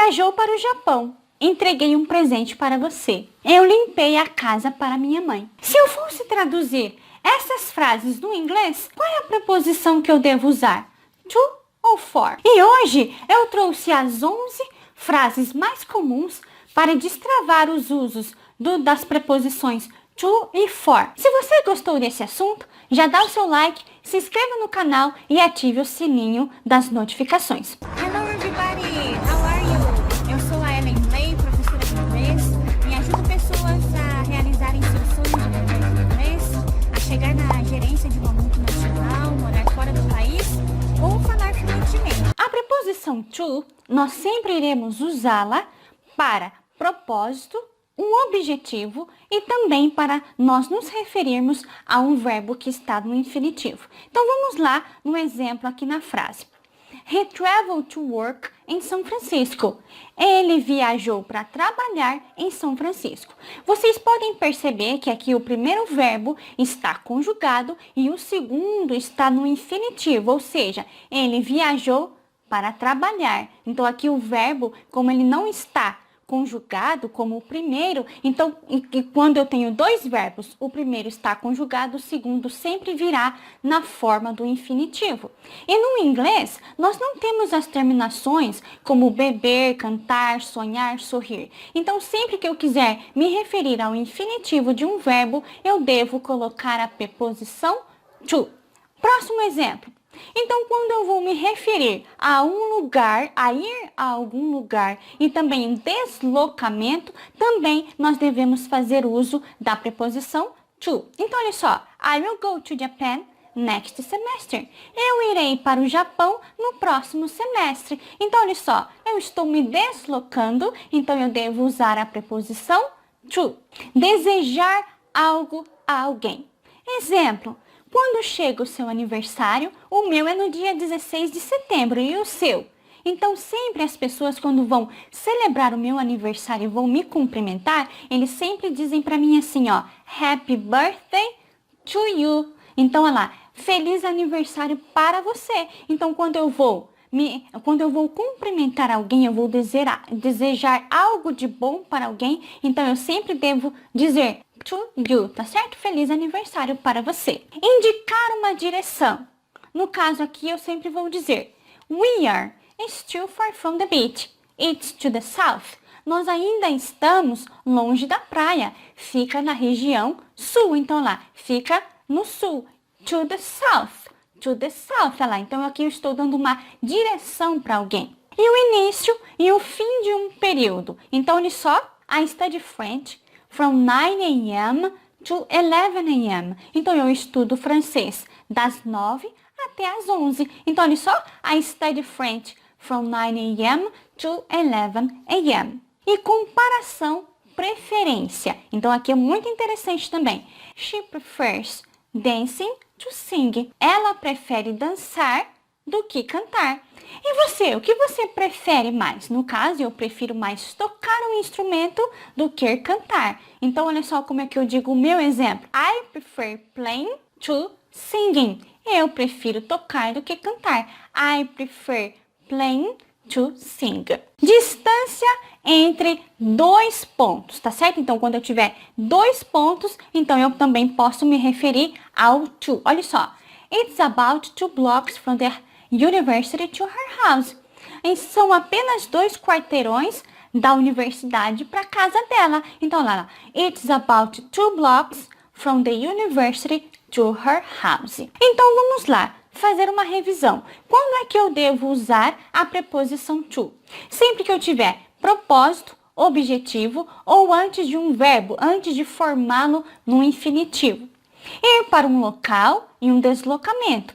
viajou para o Japão. Entreguei um presente para você. Eu limpei a casa para minha mãe. Se eu fosse traduzir essas frases no inglês, qual é a preposição que eu devo usar? To ou for? E hoje eu trouxe as 11 frases mais comuns para destravar os usos das preposições to e for. Se você gostou desse assunto, já dá o seu like, se inscreva no canal e ative o sininho das notificações. Hello everybody, how are you? Eu sou a Ellen Blay, professora de inglês, e ajudo pessoas a realizarem seus sonhos de aprender inglês, a chegar na gerência de uma multinacional, morar fora do país ou falar fluentemente. A preposição to, nós sempre iremos usá-la para propósito, um objetivo e também para nós nos referirmos a um verbo que está no infinitivo. Então vamos lá no exemplo aqui na frase. He traveled to work em São Francisco. Ele viajou para trabalhar em São Francisco. Vocês podem perceber que aqui o primeiro verbo está conjugado e o segundo está no infinitivo, ou seja, ele viajou para trabalhar. Então aqui o verbo, como ele não está conjugado como o primeiro, então quando eu tenho dois verbos, o primeiro está conjugado, o segundo sempre virá na forma do infinitivo. E no inglês, nós não temos as terminações como beber, cantar, sonhar, sorrir. Então sempre que eu quiser me referir ao infinitivo de um verbo, eu devo colocar a preposição to. Próximo exemplo. Então, quando eu vou me referir a um lugar, a ir a algum lugar e também em deslocamento, também nós devemos fazer uso da preposição to. Então, olha só. I will go to Japan next semester. Eu irei para o Japão no próximo semestre. Então, olha só. Eu estou me deslocando, então eu devo usar a preposição to. Desejar algo a alguém. Exemplo. Quando chega o seu aniversário, o meu é no dia 16 de setembro e o seu? Então, sempre as pessoas, quando vão celebrar o meu aniversário e vão me cumprimentar, eles sempre dizem para mim assim, ó, Happy Birthday to you. Então, olha lá, feliz aniversário para você. Então, quando eu vou cumprimentar alguém, eu vou desejar algo de bom para alguém, então eu sempre devo dizer to you, tá certo? Feliz aniversário para você. Indicar uma direção. No caso aqui, eu sempre vou dizer We are still far from the beach. It's to the south. Nós ainda estamos longe da praia. Fica na região sul. Então lá, fica no sul. To the south. To the south. Olha lá, então aqui eu estou dando uma direção para alguém. E o início e o fim de um período. Então, olha só. I study French from 9 a.m. to 11 a.m. Então, eu estudo francês das 9 até as 11. Então, olha só. I study French from 9 a.m. to 11 a.m. E comparação, preferência. Então, aqui é muito interessante também. She prefers dancing to sing. Ela prefere dançar do que cantar. E você, o que você prefere mais? No caso, eu prefiro mais tocar um instrumento do que cantar. Então, olha só como é que eu digo o meu exemplo. I prefer playing to singing. Eu prefiro tocar do que cantar. I prefer playing to sing. Distância entre dois pontos, tá certo? Então, quando eu tiver dois pontos, então eu também posso me referir ao to. Olha só. It's about 2 blocks from the university to her house. E são apenas 2 quarteirões da universidade para a casa dela. Então, lá. It's about 2 blocks from the university to her house. Então, vamos lá. Fazer uma revisão. Quando é que eu devo usar a preposição to? Sempre que eu tiver propósito, objetivo ou antes de um verbo, antes de formá-lo no infinitivo. Ir para um local e um deslocamento.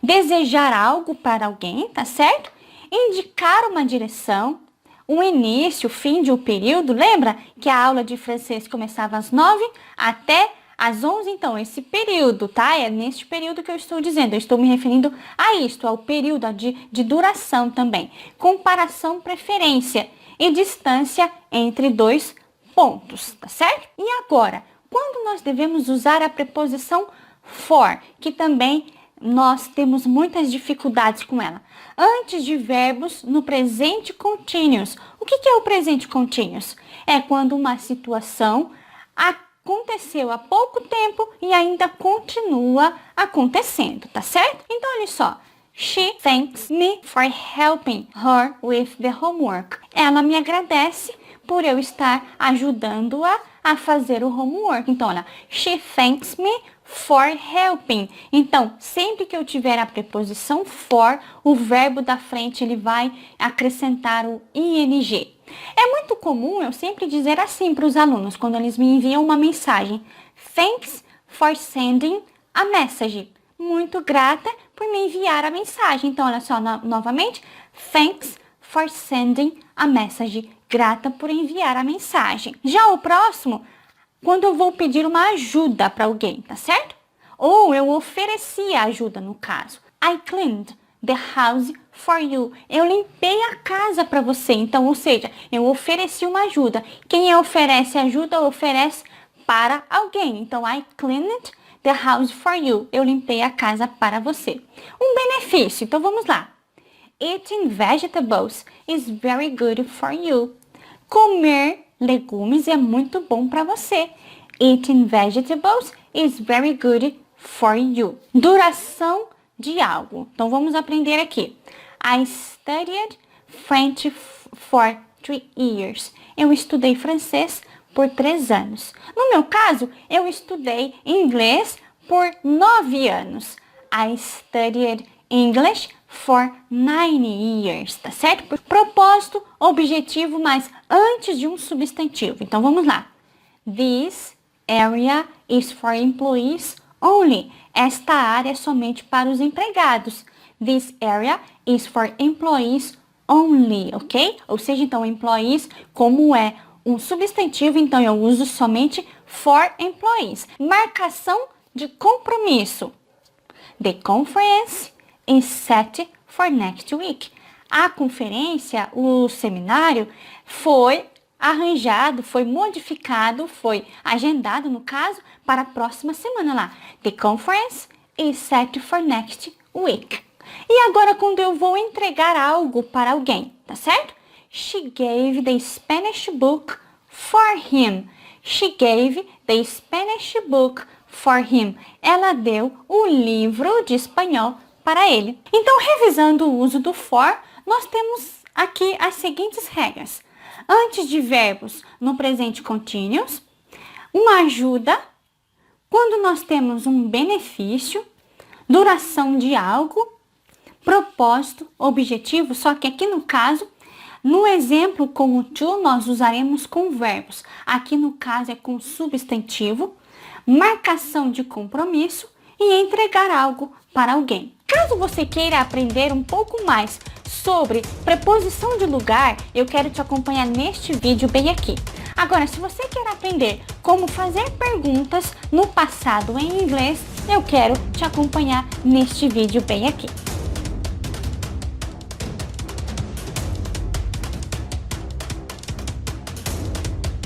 Desejar algo para alguém, tá certo? Indicar uma direção. O início, o fim de um período. Lembra que a aula de francês começava às 9 até às 11, então, esse período, tá? É neste período que eu estou dizendo. Eu estou me referindo a isto, ao período de duração também. Comparação, preferência e distância entre dois pontos, tá certo? E agora, quando nós devemos usar a preposição for, que também nós temos muitas dificuldades com ela. Antes de verbos no presente continuous. O que é o presente continuous? É quando uma situação aconteceu há pouco tempo e ainda continua acontecendo, tá certo? Então, olha só. She thanks me for helping her with the homework. Ela me agradece por eu estar ajudando-a a fazer o homework. Então, olha, she thanks me for helping. Então, sempre que eu tiver a preposição for, o verbo da frente ele vai acrescentar o ing. É muito comum eu sempre dizer assim para os alunos quando eles me enviam uma mensagem. Thanks for sending a message. Muito grata por me enviar a mensagem. Então, olha só, novamente. Thanks for sending a message. Grata por enviar a mensagem. Já o próximo, quando eu vou pedir uma ajuda para alguém, tá certo? Ou eu ofereci a ajuda no caso. I cleaned the house for you. Eu limpei a casa para você. Então, ou seja, eu ofereci uma ajuda. Quem oferece ajuda, oferece para alguém. Então, I cleaned the house for you. Eu limpei a casa para você. Um benefício. Então, vamos lá. Eating vegetables is very good for you. Comer legumes é muito bom para você. Eating vegetables is very good for you. Duração de algo. Então, vamos aprender aqui. I studied French for 3 years. Eu estudei francês por 3 anos. No meu caso, eu estudei inglês por 9 anos. I studied English for 9 years, tá certo? Propósito, objetivo, mas antes de um substantivo. Então, vamos lá. This area is for employees only. Esta área é somente para os empregados. This area is for employees only, ok? Ou seja, então, employees, como é um substantivo, então eu uso somente for employees. Marcação de compromisso. The conference is set for next week. A conferência, o seminário, foi arranjado, foi modificado, foi agendado, no caso, para a próxima semana lá. The conference is set for next week. E agora, quando eu vou entregar algo para alguém, tá certo? She gave the Spanish book for him. She gave the Spanish book for him. Ela deu o livro de espanhol para ele. Então, revisando o uso do for, nós temos aqui as seguintes regras. Antes de verbos no presente continuous, uma ajuda, quando nós temos um benefício, duração de algo, propósito, objetivo, só que aqui no caso, no exemplo com o to, nós usaremos com verbos. Aqui no caso é com substantivo, marcação de compromisso e entregar algo para alguém. Caso você queira aprender um pouco mais sobre preposição de lugar, eu quero te acompanhar neste vídeo bem aqui. Agora, se você quer aprender como fazer perguntas no passado em inglês, eu quero te acompanhar neste vídeo bem aqui.